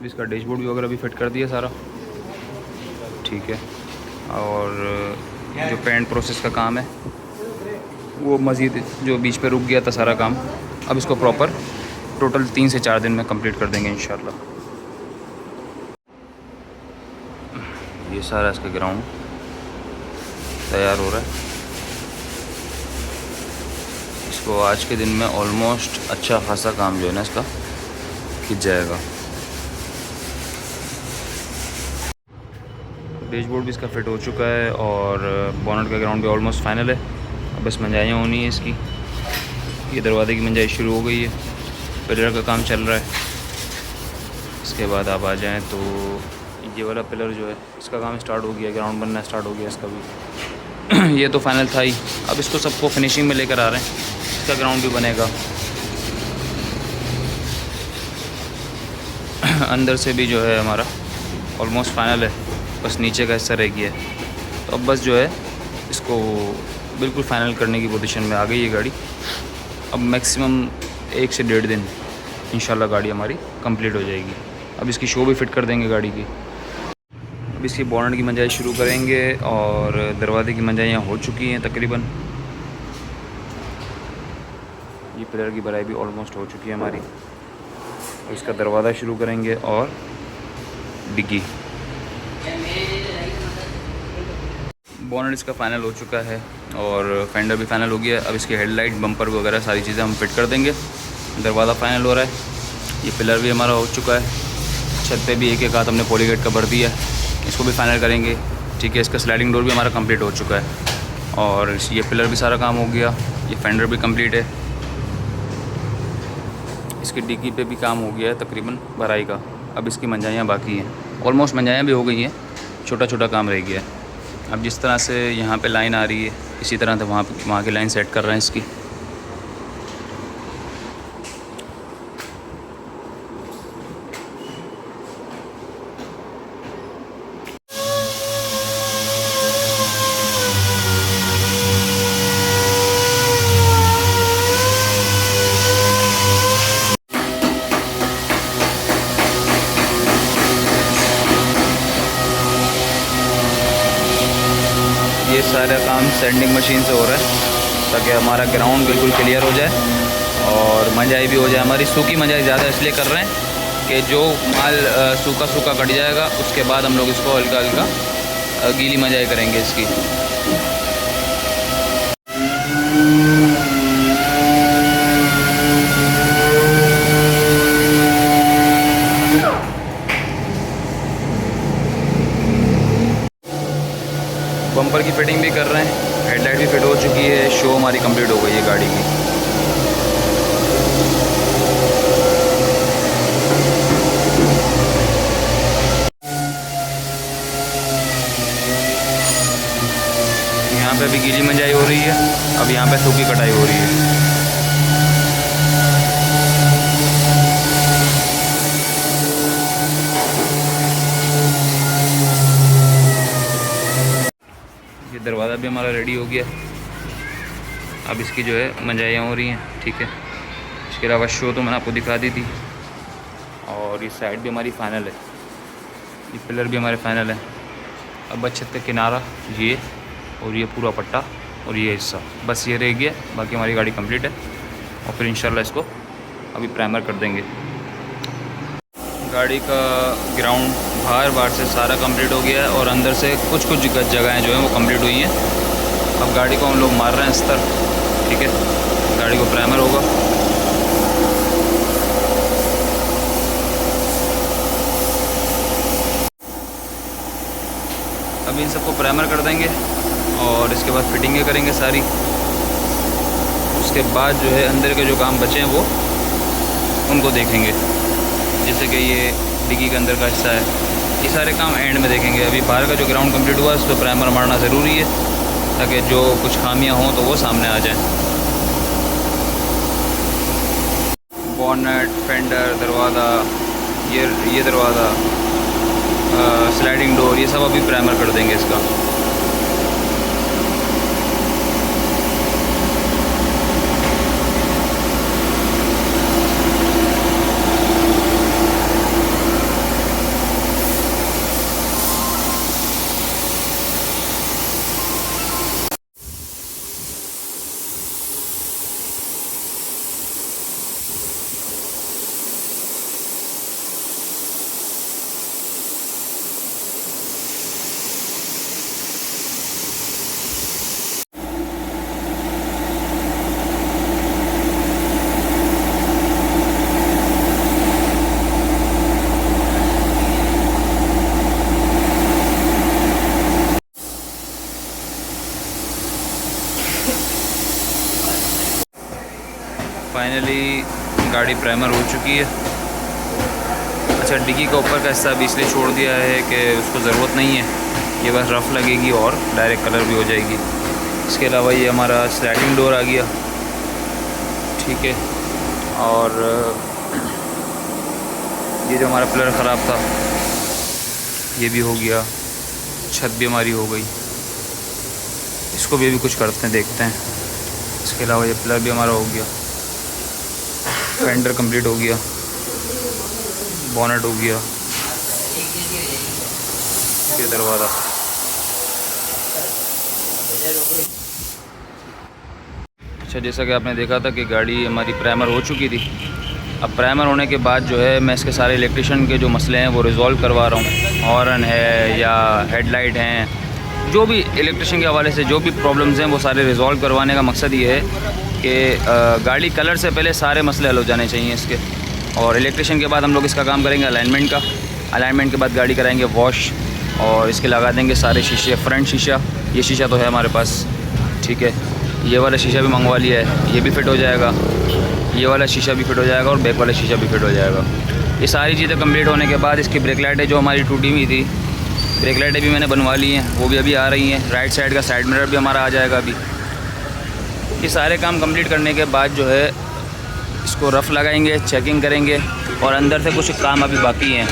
इसका डैशबोर्ड भी वगैरह भी फिट कर दिया सारा, ठीक है। और जो पेंट प्रोसेस का काम है वो मज़ीद जो बीच पे रुक गया था सारा काम, अब इसको प्रॉपर टोटल 3 से 4 दिन में कंप्लीट कर देंगे इंशाल्लाह। ये सारा इसका ग्राउंड तैयार हो रहा है। इसको आज के दिन में ऑलमोस्ट अच्छा खासा काम जो है ना इसका खिंच जाएगा। डैशबोर्ड भी इसका फिट हो चुका है और बोनट का ग्राउंड भी ऑलमोस्ट फाइनल है। अब बस मंजाइयाँ होनी है इसकी। ये दरवाजे की मंजाई शुरू हो गई है, पिलर का काम चल रहा है। इसके बाद आप आ जाएं तो ये वाला पिलर जो है इसका काम स्टार्ट हो गया, ग्राउंड बनना स्टार्ट हो गया इसका भी। ये तो फाइनल था ही, अब इसको सबको फिनिशिंग में लेकर आ रहे हैं। इसका ग्राउंड भी बनेगा, अंदर से भी जो है हमारा ऑलमोस्ट फाइनल है, बस नीचे का हिस्सा रह गया है। तो अब बस जो है इसको बिल्कुल फाइनल करने की पोजीशन में आ गई ये गाड़ी। अब मैक्सिमम 1 से 1.5 दिन इंशाल्लाह गाड़ी हमारी कंप्लीट हो जाएगी। अब इसकी शो भी फिट कर देंगे गाड़ी की। अब इसकी बोनट की मंजाई शुरू करेंगे और दरवाजे की मंजाइयाँ हो चुकी हैं तकरीबन। ये पिलर की भराई भी ऑलमोस्ट हो चुकी है हमारी। और इसका दरवाज़ा शुरू करेंगे और डिग्गी। बोनट इसका फाइनल हो चुका है और फेंडर भी फाइनल हो गया। अब इसके हेडलाइट, बम्पर वगैरह सारी चीज़ें हम फिट कर देंगे। दरवाज़ा फाइनल हो रहा है। ये पिलर भी हमारा हो चुका है। छत पे भी एक एक हाथ हमने पॉलीगेट का भर दिया है, इसको भी फाइनल करेंगे, ठीक है। इसका स्लाइडिंग डोर भी हमारा कंप्लीट हो चुका है और ये पिलर भी सारा काम हो गया। ये फेंडर भी कंप्लीट है। इसकी डिग्गी पे भी काम हो गया है तकरीबन भराई का। अब इसकी मंजाइयाँ बाकी हैं, ऑलमोस्ट मंजाइयाँ भी हो गई हैं, छोटा छोटा काम रह गया है। अब जिस तरह से यहाँ पे लाइन आ रही है इसी तरह से वहाँ की लाइन सेट कर रहे हैं इसकी। ये सारा काम सैंडिंग मशीन से हो रहा है ताकि हमारा ग्राउंड बिल्कुल क्लियर हो जाए और मंजाई भी हो जाए। हमारी सूखी मंजाई ज़्यादा इसलिए कर रहे हैं कि जो माल सूखा सूखा कट जाएगा उसके बाद हम लोग इसको हल्का हल्का गीली मंजाई करेंगे इसकी। बम्पर की फिटिंग भी कर रहे हैं, हेडलाइट भी फिट हो चुकी है, शो हमारी कंप्लीट हो गई है गाड़ी की। यहाँ पे अभी गीली मंजाई हो रही है, अब यहाँ पे सूखी कटाई हो रही है। ये दरवाज़ा भी हमारा रेडी हो गया। अब इसकी जो है मंजाइयाँ हो रही हैं, ठीक है। इसके अलावा शो तो मैंने आपको दिखा दी थी और ये साइड भी हमारी फाइनल है, ये पिलर भी हमारे फाइनल है। अब बस छत का किनारा ये और ये पूरा पट्टा और ये हिस्सा बस ये रह गया, बाकी हमारी गाड़ी कंप्लीट है। और फिर इंशाल्लाह इसको अभी प्राइमर कर देंगे। गाड़ी का ग्राउंड बाहर से सारा कंप्लीट हो गया है और अंदर से कुछ जगहें जो हैं वो कंप्लीट हुई हैं। अब गाड़ी को हम लोग मार रहे हैं अस्तर, ठीक है। गाड़ी को प्राइमर होगा। अभी इन सबको प्राइमर कर देंगे और इसके बाद फिटिंगें करेंगे सारी। उसके बाद जो है अंदर के जो काम बचे हैं वो उनको देखेंगे, जैसे कि ये डिग्गी के अंदर का हिस्सा है, ये सारे काम एंड में देखेंगे। अभी बाहर का जो ग्राउंड कंप्लीट हुआ है उस पर प्राइमर मारना ज़रूरी है ताकि जो कुछ खामियां हों तो वो सामने आ जाएं। बॉनेट, फेंडर, दरवाज़ा, ये दरवाज़ा, स्लाइडिंग डोर, ये सब अभी प्राइमर कर देंगे इसका। फाइनली गाड़ी प्राइमर हो चुकी है। अच्छा, डिग्गी का ऊपर का हिस्सा भी इसलिए छोड़ दिया है कि उसको ज़रूरत नहीं है, ये बस रफ़ लगेगी और डायरेक्ट कलर भी हो जाएगी। इसके अलावा ये हमारा स्लाइडिंग डोर आ गया, ठीक है। और ये जो हमारा पिलर ख़राब था ये भी हो गया, छत भी हमारी हो गई, इसको भी अभी कुछ करते हैं, देखते हैं। इसके अलावा ये पिलर भी हमारा हो गया, फेंडर कंप्लीट हो गया, बोनट हो गया, ये दरवाज़ा। अच्छा, जैसा कि आपने देखा था कि गाड़ी हमारी प्राइमर हो चुकी थी। अब प्राइमर होने के बाद जो है मैं इसके सारे इलेक्ट्रिशियन के जो मसले हैं वो रिज़ॉल्व करवा रहा हूँ। हॉर्न है या हेडलाइट हैं, जो भी इलेक्ट्रिशियन के हवाले से जो भी प्रॉब्लम्स हैं वो सारे रिज़ॉल्व करवाने का मकसद ये है कि गाड़ी कलर से पहले सारे मसले हल हो जाने चाहिए इसके। और इलेक्ट्रिशियन के बाद हम लोग इसका काम करेंगे अलाइनमेंट का। अलाइनमेंट के बाद गाड़ी कराएंगे वॉश और इसके लगा देंगे सारे शीशे। फ्रंट शीशा, ये शीशा तो है हमारे पास, ठीक है। ये वाला शीशा भी मंगवा लिया है, ये भी फिट हो जाएगा। ये वाला शीशा भी फिट हो जाएगा और बैक वाला शीशा भी फिट हो जाएगा। ये सारी चीज़ें कंप्लीट होने के बाद इसकी ब्रेक लाइटें जो हमारी टूटी हुई थी, ब्रेक लाइटें भी मैंने बनवा ली हैं, वो भी अभी आ रही हैं। राइट साइड का साइड मिरर भी हमारा आ जाएगा अभी। ये सारे काम कंप्लीट करने के बाद जो है इसको रफ़ लगाएंगे, चेकिंग करेंगे और अंदर से कुछ काम अभी बाकी हैं।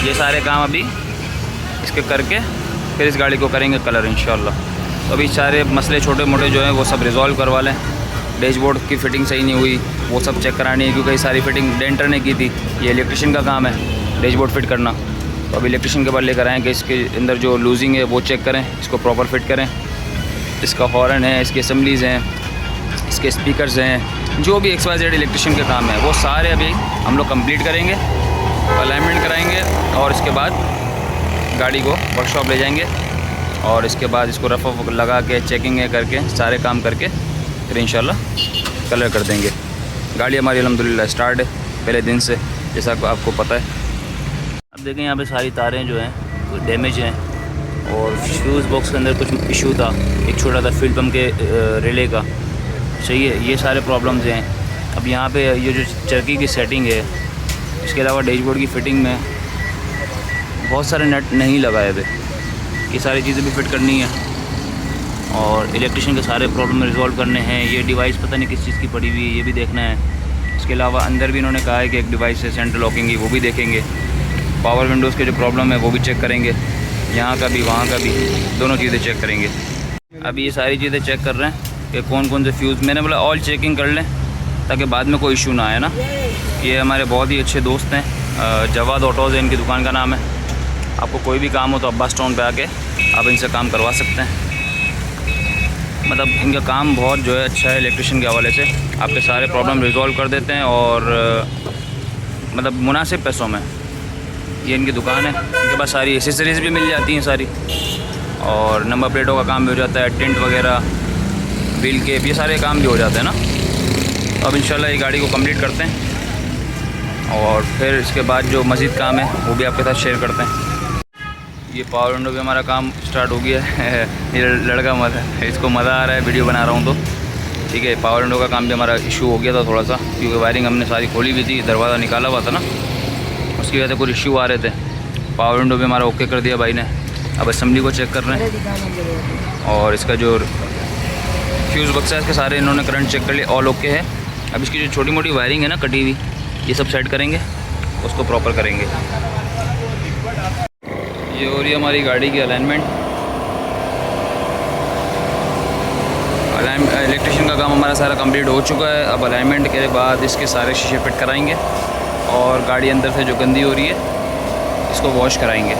ये सारे काम अभी इसके करके फिर इस गाड़ी को करेंगे कलर इंशाल्लाह। तो अभी सारे मसले छोटे मोटे जो हैं वो सब रिज़ॉल्व करवा लें। डैशबोर्ड की फ़िटिंग सही नहीं हुई, वो सब चेक करानी है, क्योंकि सारी फ़िटिंग डेंटर ने की थी। ये इलेक्ट्रिशियन का काम है डैशबोर्ड फिट करना। तो अभी इलेक्ट्रिशियन के बाद लेकर आएँ कि इसके अंदर जो लूजिंग है वो चेक करें, इसको प्रॉपर फिट करें। इसका हॉर्न है, इसकी असम्बलीज़ हैं, इसके स्पीकर्स हैं, जो भी XYZ इलेक्ट्रिशियन के काम है वो सारे अभी हम लोग कंप्लीट करेंगे, अलाइनमेंट कराएंगे और इसके बाद गाड़ी को वर्कशॉप ले जाएंगे और इसके बाद इसको रफ़ लगा के चेकिंग करके सारे काम करके फिर इंशाल्लाह कलर कर देंगे। गाड़ी हमारी अल्हम्दुलिल्लाह स्टार्ट है पहले दिन से, जैसा आपको पता है। अब देखें यहाँ पे सारी तारें जो हैं वो डैमेज हैं और फ्यूज़ बॉक्स के अंदर कुछ इशू था, एक छोटा सा फ्यूल पम्प के रिले का, सही है। ये सारे प्रॉब्लम्स हैं। अब यहाँ पे ये जो चरखी की सेटिंग है, इसके अलावा डैशबोर्ड की फ़िटिंग में बहुत सारे नट नहीं लगाए हुए, ये सारी चीज़ें भी फिट करनी है और इलेक्ट्रिशियन के सारे प्रॉब्लम रिजॉल्व करने हैं। ये डिवाइस पता नहीं किस चीज़ की पड़ी हुई है, ये भी देखना है। इसके अलावा अंदर भी इन्होंने कहा है कि एक डिवाइस है सेंट्रल लॉकिंग की, वो भी देखेंगे। पावर विंडोज़ के जो प्रॉब्लम है वो भी चेक करेंगे, यहाँ का भी वहाँ का भी, दोनों चीज़ें चेक करेंगे। अभी ये सारी चीज़ें चेक कर रहे हैं कि कौन कौन से फ्यूज़, मैंने बोला ऑल चेकिंग कर लें ताकि बाद में कोई इशू ना आए ना। ये हमारे बहुत ही अच्छे दोस्त हैं, जवाद ऑटोज़ है इनकी दुकान का नाम है। आपको कोई भी काम हो तो अब्बास टाउन पे आके आप इनसे काम करवा सकते हैं। मतलब इनका काम बहुत जो है अच्छा है, इलेक्ट्रिशियन के हवाले से आपके सारे प्रॉब्लम रिजॉल्व कर देते हैं और मतलब मुनासिब पैसों में। ये इनकी दुकान है, इनके पास सारी एसेसरीज़ भी मिल जाती हैं सारी, और नंबर प्लेटों का काम भी हो जाता है, टिंट वगैरह, व्हील केप, ये सारे काम भी हो जाते हैं ना। तो अब इंशाल्लाह ये गाड़ी को कंप्लीट करते हैं और फिर इसके बाद जो मज़ीद काम है वो भी आपके साथ शेयर करते हैं। ये पावर विंडो भी हमारा काम स्टार्ट हो गया है। ये लड़का मज़ा, इसको मज़ा आ रहा है वीडियो बना रहा हूँ तो, ठीक है। पावर विंडो का काम भी हमारा इशू हो गया था थोड़ा सा, क्योंकि वायरिंग हमने सारी खोली हुई थी, दरवाज़ा निकाला हुआ था ना, उसकी वजह से कुछ इशू आ रहे थे। पावर विंडो भी हमारा ओके कर दिया भाई ने। अब असेंबली को चेक कर रहे हैं और इसका जो फ्यूज़ बक्सा है इसके सारे इन्होंने करंट चेक कर लिया, ऑल ओके है। अब इसकी जो छोटी मोटी वायरिंग है ना कटी हुई, ये सब सेट करेंगे, उसको प्रॉपर करेंगे। ये हो रही है हमारी गाड़ी की अलाइनमेंट। इलेक्ट्रिशियन का काम हमारा सारा कंप्लीट हो चुका है। अब अलाइनमेंट के बाद इसके सारे शीशे फिट कराएंगे और गाड़ी अंदर से जो गंदी हो रही है इसको वॉश कराएंगे।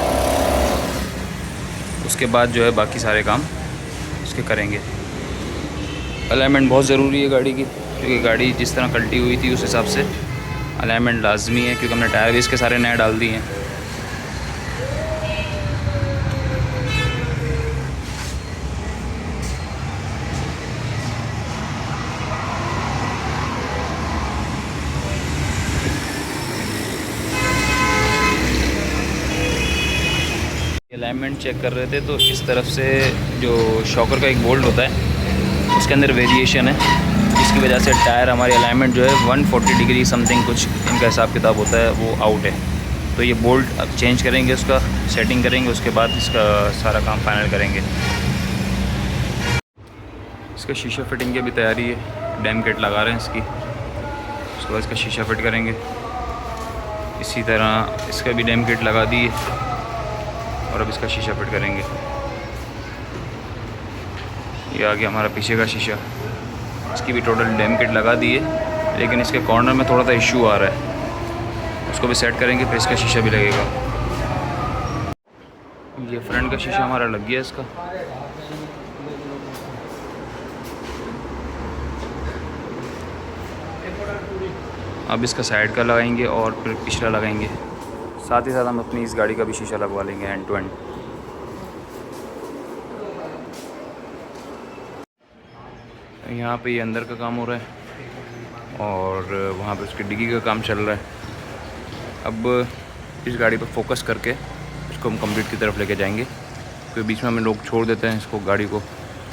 उसके बाद जो है बाकी सारे काम इसके करेंगे। अलाइनमेंट बहुत ज़रूरी है गाड़ी की, क्योंकि गाड़ी जिस तरह कल्टी हुई थी उस हिसाब से अलाइनमेंट लाजमी है, क्योंकि हमने टायर भी इसके सारे नए डाल दिए हैं। अलाइनमेंट चेक कर रहे थे तो इस तरफ से जो शॉकर का एक बोल्ट होता है उसके अंदर वेरिएशन है, जिसकी वजह से टायर हमारी अलाइनमेंट जो है 140 डिग्री समथिंग कुछ इनका हिसाब किताब होता है, वो आउट है। तो ये बोल्ट अब चेंज करेंगे, उसका सेटिंग करेंगे, उसके बाद इसका सारा काम फाइनल करेंगे। इसका शीशा फिटिंग की भी तैयारी है, डैम किट लगा रहे हैं इसकी, उसके बाद इसका शीशा फिट करेंगे। इसी तरह इसका भी डैम किट लगा दी है और अब इसका शीशा फिट करेंगे। ये आ गया हमारा पीछे का शीशा, इसकी भी टोटल डैम किट लगा दी है, लेकिन इसके कॉर्नर में थोड़ा सा इशू आ रहा है, उसको भी सेट करेंगे, फिर इसका शीशा भी लगेगा। ये फ्रंट का शीशा हमारा लग गया इसका। अब इसका साइड का लगाएंगे और फिर पिछला लगाएंगे, साथ ही साथ हम अपनी इस गाड़ी का भी शीशा लगवा लेंगे एंड टू एंड। यहाँ पे ये अंदर का काम हो रहा है और वहाँ पे उसकी डिग्गी का काम चल रहा है। अब इस गाड़ी पर फोकस करके इसको हम कंप्लीट की तरफ लेके जाएंगे, क्योंकि बीच में हमें लोग छोड़ देते हैं इसको, गाड़ी को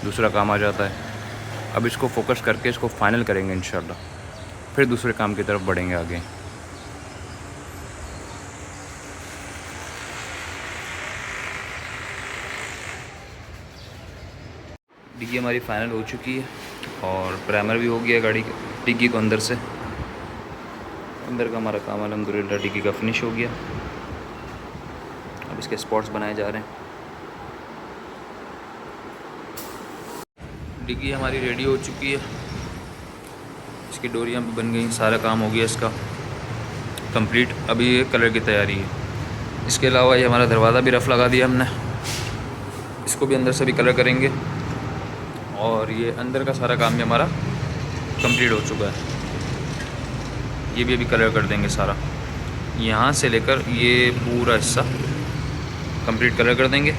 दूसरा काम आ जाता है। अब इसको फोकस करके इसको फाइनल करेंगे इंशाल्लाह, फिर दूसरे काम की तरफ बढ़ेंगे आगे। डिग्गी हमारी फाइनल हो चुकी है और प्राइमर भी हो गया गाड़ी के डिग्गी को अंदर से। अंदर का हमारा काम अल्हम्दुलिल्लाह डिग्गी का फिनिश हो गया। अब इसके स्पॉट्स बनाए जा रहे हैं। डिग्गी हमारी रेडी हो चुकी है, इसकी डोरियाँ भी बन गई, सारा काम हो गया इसका कंप्लीट। अभी ये कलर की तैयारी है। इसके अलावा ये हमारा दरवाज़ा भी रफ़ लगा दिया हमने, इसको भी अंदर से भी कलर करेंगे और ये अंदर का सारा काम भी हमारा कंप्लीट हो चुका है। ये भी अभी कलर कर देंगे सारा, यहाँ से लेकर ये पूरा हिस्सा कंप्लीट कलर कर देंगे।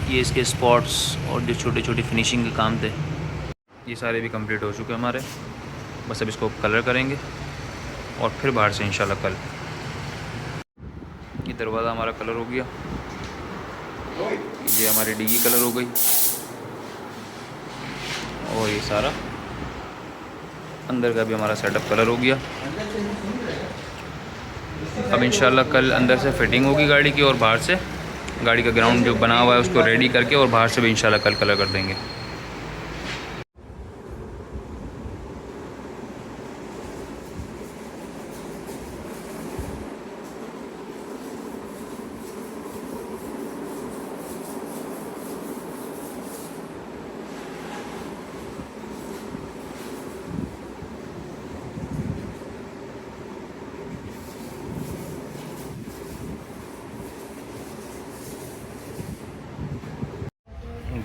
ये इसके स्पॉट्स और जो छोटे छोटे फिनिशिंग के काम थे ये सारे भी कंप्लीट हो चुके हैं हमारे। बस अब इसको कलर करेंगे और फिर बाहर से इंशाल्लाह कल। ये दरवाज़ा हमारा कलर हो गया, ये हमारी डिग्गी कलर हो गई और ये सारा अंदर का भी हमारा सेटअप कलर हो गया। अब इंशाल्लाह कल अंदर से फिटिंग होगी गाड़ी की और बाहर से गाड़ी का ग्राउंड जो बना हुआ है उसको रेडी करके और बाहर से भी इंशाल्लाह कल कलर कर देंगे।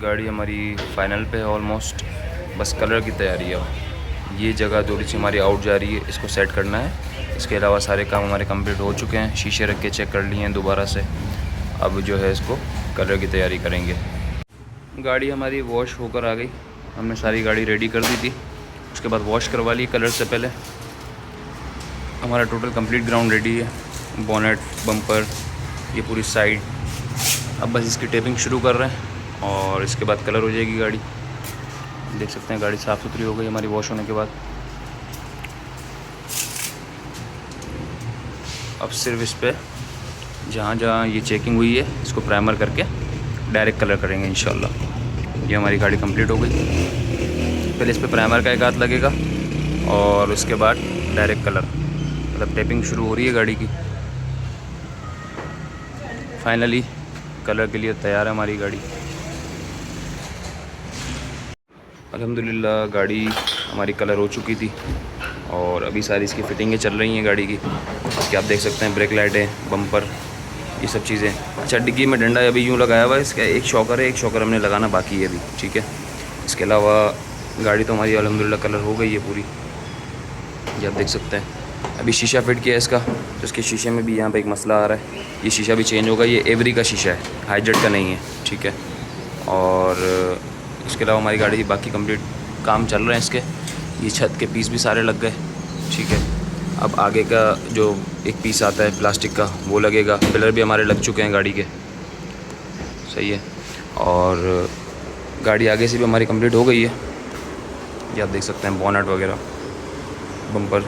गाड़ी हमारी फाइनल पे है ऑलमोस्ट, बस कलर की तैयारी है। ये जगह थोड़ी सी हमारी आउट जा रही है, इसको सेट करना है। इसके अलावा सारे काम हमारे कंप्लीट हो चुके हैं, शीशे रख के चेक कर लिए हैं दोबारा से। अब जो है इसको कलर की तैयारी करेंगे। गाड़ी हमारी वॉश होकर आ गई, हमने सारी गाड़ी रेडी कर दी थी, उसके बाद वॉश करवा ली कलर से पहले। हमारा टोटल कंप्लीट ग्राउंड रेडी है, बोनेट, बम्पर, ये पूरी साइड। अब बस इसकी टेपिंग शुरू कर रहे हैं और इसके बाद कलर हो जाएगी गाड़ी। देख सकते हैं गाड़ी साफ़ सुथरी हो गई हमारी वॉश होने के बाद। अब सिर्फ इस पर जहाँ जहाँ ये चेकिंग हुई है इसको प्राइमर करके डायरेक्ट कलर करेंगे इंशाल्लाह। ये हमारी गाड़ी कंप्लीट हो गई। पहले इस पर प्राइमर का एक हाथ लगेगा और उसके बाद डायरेक्ट कलर, मतलब टेपिंग शुरू हो रही है गाड़ी की। फाइनली कलर के लिए तैयार है हमारी गाड़ी। अल्हम्दुलिल्लाह गाड़ी हमारी कलर हो चुकी थी और अभी सारी इसकी फ़िटिंगें चल रही हैं गाड़ी की। इसके आप देख सकते हैं ब्रेक लाइटें, बम्पर, ये सब चीज़ें। अच्छा, डिग्गी में डंडा अभी यूँ लगाया हुआ है, इसका एक शॉकर है, एक शॉकर हमने लगाना बाकी है अभी, ठीक है। इसके अलावा गाड़ी तो हमारी अल्हम्दुलिल्लाह कलर हो गई है पूरी, ये आप देख सकते हैं। अभी शीशा फिट किया है इसका, तो इसके शीशे में भी यहाँ पे एक मसला आ रहा है, ये शीशा भी चेंज होगा। ये एवरी का शीशा है, हाइजेट का नहीं है, ठीक है। और इसके अलावा हमारी गाड़ी की बाकी कंप्लीट काम चल रहे हैं इसके। ये छत के पीस भी सारे लग गए, ठीक है। अब आगे का जो एक पीस आता है प्लास्टिक का वो लगेगा। पिलर भी हमारे लग चुके हैं गाड़ी के, सही है। और गाड़ी आगे से भी हमारी कंप्लीट हो गई है। ये आप देख सकते हैं बोनट वगैरह, बम्पर।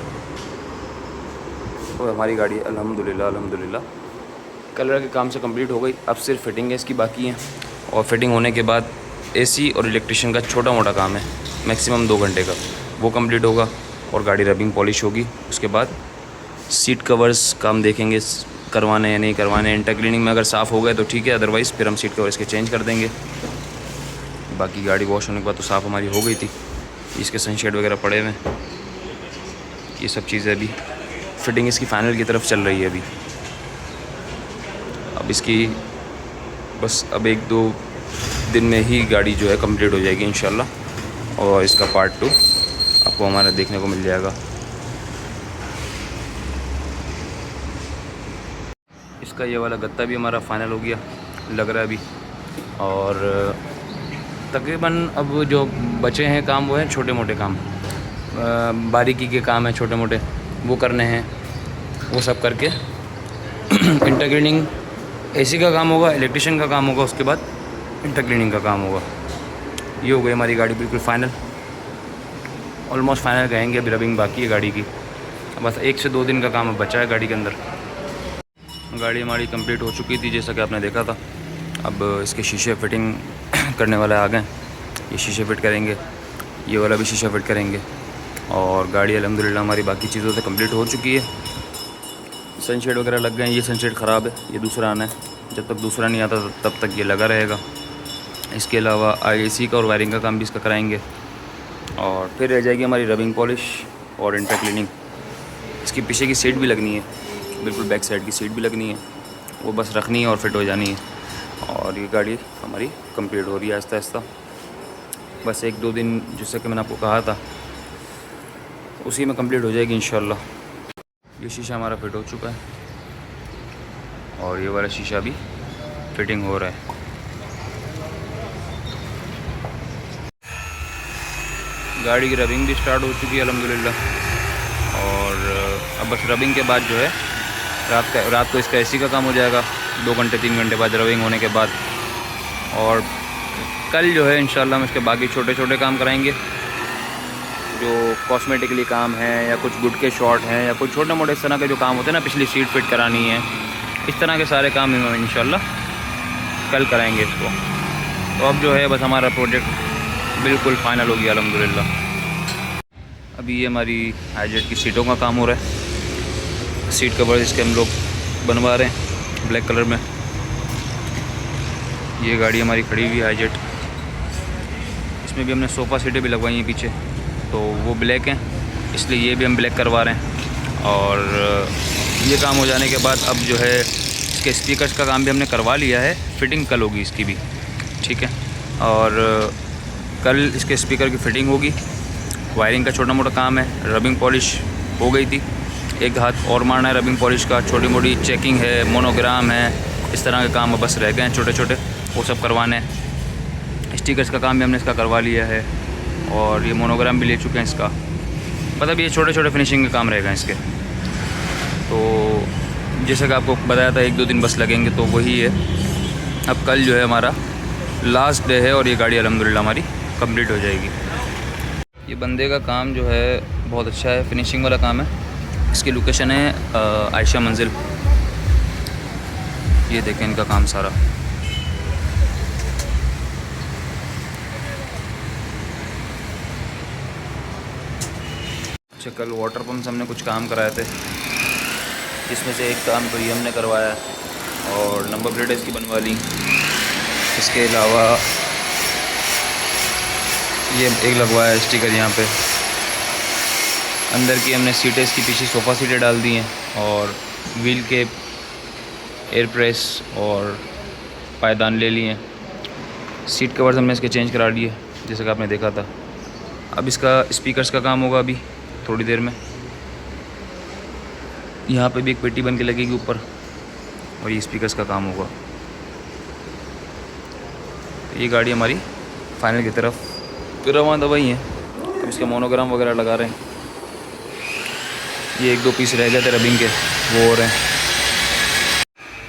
तो हमारी गाड़ी अल्हम्दुलिल्लाह अल्हम्दुलिल्लाह कलर के काम से कंप्लीट हो गई। अब सिर्फ फिटिंग है इसकी बाकी है, और फिटिंग होने के बाद एसी और इलेक्ट्रिशियन का छोटा मोटा काम है, मैक्सिमम 2 घंटे का, वो कंप्लीट होगा और गाड़ी रबिंग पॉलिश होगी। उसके बाद सीट कवर्स काम देखेंगे करवाने या नहीं करवाने। इंटर क्लीनिंग में अगर साफ़ हो गए तो ठीक है, अदरवाइज़ फिर हम सीट कवर इसके चेंज कर देंगे। बाकी गाड़ी वॉश होने के बाद तो साफ़ हमारी हो गई थी। इसके सनशेड वगैरह पड़े हुए हैं, ये सब चीज़ें अभी फिटिंग इसकी फ़ाइनल की तरफ चल रही है अभी। अब इसकी बस अब 1-2 दिन में ही गाड़ी जो है कंप्लीट हो जाएगी इंशाल्लाह, और इसका पार्ट 2 आपको हमारा देखने को मिल जाएगा। इसका ये वाला गत्ता भी हमारा फ़ाइनल हो गया लग रहा है अभी, और तकरीबन अब जो बचे हैं काम वो हैं छोटे मोटे काम, बारीकी के काम हैं छोटे मोटे, वो करने हैं। वो सब करके इंटर क्लीनिंग एसी का काम होगा, इलेक्ट्रिशियन का काम होगा, उसके बाद इंटर क्लीनिंग का काम होगा। ये हो गई हमारी गाड़ी बिल्कुल फ़ाइनल, ऑलमोस्ट फ़ाइनल कहेंगे। अभी रबिंग बाकी है गाड़ी की, बस 1 से 2 दिन का काम बचा है गाड़ी के अंदर। गाड़ी हमारी कंप्लीट हो चुकी थी जैसा कि आपने देखा था। अब इसके शीशे फिटिंग करने वाले आ गए, ये शीशे फिट करेंगे, ये वाला भी शीशा फिट करेंगे, और गाड़ी अल्हम्दुलिल्लाह हमारी बाकी चीज़ों से कंप्लीट हो चुकी है। सनशेड वगैरह लग गए हैं, ये सनशेड ख़राब है, ये दूसरा आना है। जब तक दूसरा नहीं आता तब तक ये लगा रहेगा। इसके अलावा एसी का और वायरिंग का काम भी इसका कराएंगे, और फिर रह जाएगी हमारी रबिंग पॉलिश और इंटर क्लीनिंग। इसकी पीछे की सीट भी लगनी है, बिल्कुल बैक साइड की सीट भी लगनी है, वो बस रखनी है और फिट हो जानी है। और ये गाड़ी हमारी कंप्लीट हो रही है आहिस्ता आहिस्ता। बस 1-2 दिन जैसे कि मैंने आपको कहा था उसी में कंप्लीट हो जाएगी इंशाल्लाह। ये शीशा हमारा फिट हो चुका है, और ये वाला शीशा भी फिटिंग हो रहा है। गाड़ी की रबिंग भी स्टार्ट हो चुकी है अल्हम्दुलिल्लाह, और अब बस रबिंग के बाद जो है रात को इसका एसी का काम हो जाएगा 2 घंटे 3 घंटे बाद रबिंग होने के बाद। और कल जो है इंशाल्लाह हम इसके बाकी छोटे छोटे काम कराएंगे, जो कॉस्मेटिकली काम है या कुछ गुड के शॉट हैं या कुछ छोटे मोटे इस तरह के जो काम होते हैं ना, पिछली सीट फिट करानी है, इस तरह के सारे काम हम इंशाल्लाह कल कराएंगे इसको। तो अब जो है बस हमारा प्रोजेक्ट बिल्कुल फ़ाइनल हो गया अल्हम्दुलिल्लाह। अभी ये हमारी हाईजेट की सीटों का काम हो रहा है, सीट कवर इसके हम लोग बनवा रहे हैं ब्लैक कलर में। ये गाड़ी हमारी खड़ी हुई है हाईजेट, इसमें भी हमने सोफ़ा सीटें भी लगवाई हैं पीछे, तो वो ब्लैक हैं इसलिए ये भी हम ब्लैक करवा रहे हैं। और ये काम हो जाने के बाद अब जो है इसके स्पीकर्स का काम भी हमने करवा लिया है, फिटिंग कल होगी इसकी भी, ठीक है। और कल इसके स्पीकर की फ़िटिंग होगी, वायरिंग का छोटा मोटा काम है, रबिंग पॉलिश हो गई थी, एक हाथ और मारना है रबिंग पॉलिश का, छोटी मोटी चेकिंग है, मोनोग्राम है, इस तरह के काम बस रह गए हैं छोटे छोटे, वो सब करवाने हैं। स्टिकर्स का काम भी हमने इसका करवा लिया है, और ये मोनोग्राम भी ले चुके हैं इसका, मतलब ये छोटे छोटे फिनिशिंग के काम रहेगा इसके। तो जैसे कि आपको बताया था 1-2 दिन बस लगेंगे, तो वही है। अब कल जो है हमारा लास्ट डे है, और ये गाड़ी अल्हम्दुलिल्लाह हमारी कंप्लीट हो जाएगी। ये बंदे का काम जो है बहुत अच्छा है, फिनिशिंग वाला काम है। इसकी लोकेशन है आयशा मंजिल, ये देखें इनका काम सारा। अच्छा, कल वाटर पम्प से हमने कुछ काम कराए थे, इसमें से एक काम तो ये हमने करवाया है, और नंबर प्लेट इसकी बनवा ली। इसके अलावा ये एक लगवाया है स्टिकर यहाँ पे। अंदर की हमने सीटें इसकी पीछे सोफ़ा सीटें डाल दी हैं, और व्हील के एयर प्रेस और पायदान ले लिए हैं। सीट कवर्स हमने इसके चेंज करा लिए जैसे कि आपने देखा था। अब इसका स्पीकर्स का काम होगा अभी थोड़ी देर में। यहाँ पे भी एक पेटी बन के लगेगी ऊपर, और ये स्पीकर्स का काम होगा। तो ये गाड़ी हमारी फाइनल की तरफ रवाना दवाई है। अब इसके मोनोग्राम वगैरह लगा रहे हैं। ये 1-2 पीस रह गए थे रबिंग के, वो हो रहे हैं।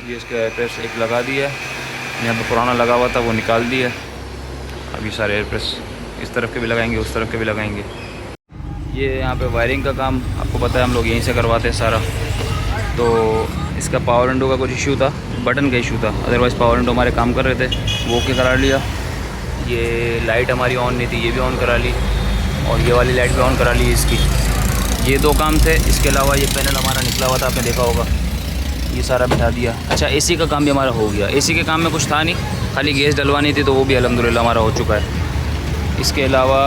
ये इसका एयरप्रेस एक लगा दिया है, यहाँ पे पुराना लगा हुआ था वो निकाल दिया। अभी सारे एयरप्रेस इस तरफ के भी लगाएंगे, उस तरफ के भी लगाएंगे। ये यहाँ पे वायरिंग का काम आपको पता है हम लोग यहीं से करवाते हैं सारा। तो इसका पावर विंडो का कुछ इशू था, बटन का इशू था, अदरवाइज़ पावर विंडो हमारे काम कर रहे थे, वो ओके करा लिया। ये लाइट हमारी ऑन नहीं थी, ये भी ऑन करा ली, और ये वाली लाइट भी ऑन करा ली इसकी। ये 2 काम थे। इसके अलावा ये पैनल हमारा निकला हुआ था, आपने देखा होगा, ये सारा बिठा दिया। अच्छा, एसी का काम भी हमारा हो गया। एसी के काम में कुछ था नहीं, खाली गैस डलवानी थी, तो वो भी अल्हम्दुलिल्लाह हमारा हो चुका है। इसके अलावा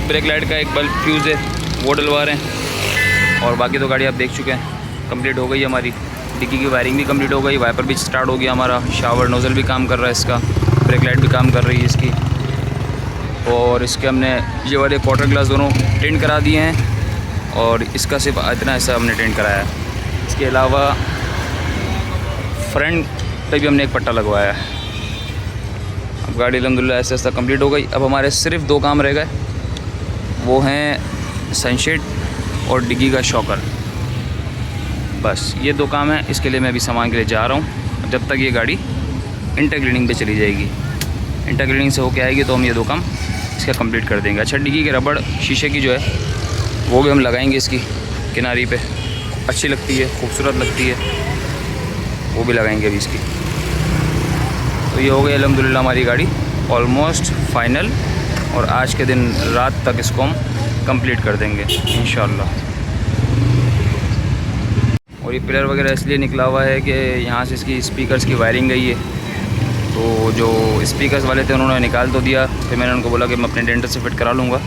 ब्रेक लाइट का एक बल्ब फ्यूज़ है, वो डलवा रहे हैं, और बाकी तो गाड़ी आप देख चुके हैं, कंप्लीट हो गई हमारी। डिक्की की वायरिंग भी कंप्लीट हो गई, वाइपर भी स्टार्ट हो गया हमारा, शावर नोज़ल भी काम कर रहा है इसका, ब्रेक लाइट भी काम कर रही है इसकी, और इसके हमने ये वाले क्वार्टर ग्लास दोनों टेंट करा दिए हैं, और इसका सिर्फ इतना हिस्सा हमने टेंट कराया है। इसके अलावा फ्रंट पे भी हमने एक पट्टा लगवाया है। अब गाड़ी अल्हम्दुलिल्लाह ऐसे ऐसा कंप्लीट हो गई। अब हमारे सिर्फ 2 काम रह गए, वो हैं सनशेड और डिग्गी का शॉकर। बस ये 2 काम हैं। इसके लिए मैं अभी सामान के लिए जा रहा हूँ, जब तक ये गाड़ी इंटर क्लीनिंग पे चली जाएगी। इंटर क्लीनिंग से होके आएगी तो हम ये 2 काम इसका कंप्लीट कर देंगे। अच्छा, डिग्गी के रबड़ शीशे की जो है वो भी हम लगाएंगे इसकी किनारी पे, अच्छी लगती है, खूबसूरत लगती है, वो भी लगाएंगे अभी इसकी। तो ये हो गई अल्हम्दुलिल्लाह हमारी गाड़ी ऑलमोस्ट फाइनल, और आज के दिन रात तक इसको हम कंप्लीट कर देंगे इंशाल्लाह। और ये पिलर वगैरह इसलिए निकला हुआ है कि यहाँ से इसकी स्पीकर्स की वायरिंग गई है, तो जो स्पीकर्स वाले थे उन्होंने निकाल तो दिया, फिर मैंने उनको बोला कि मैं अपने डेंटर से फिट करा लूँगा,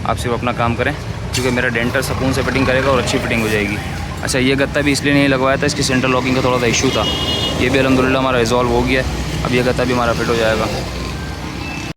आप सिर्फ अपना काम करें, क्योंकि मेरा डेंटर सुकून से फिटिंग करेगा और अच्छी फिटिंग हो जाएगी। अच्छा, ये गत्ता भी इसलिए नहीं लगवाया था, इसकी सेंटर लॉकिंग का थोड़ा सा इशू था, ये भी अल्हम्दुलिल्लाह हमारा रिजॉल्व हो गया है। अब ये गत्ता भी हमारा फिट हो जाएगा।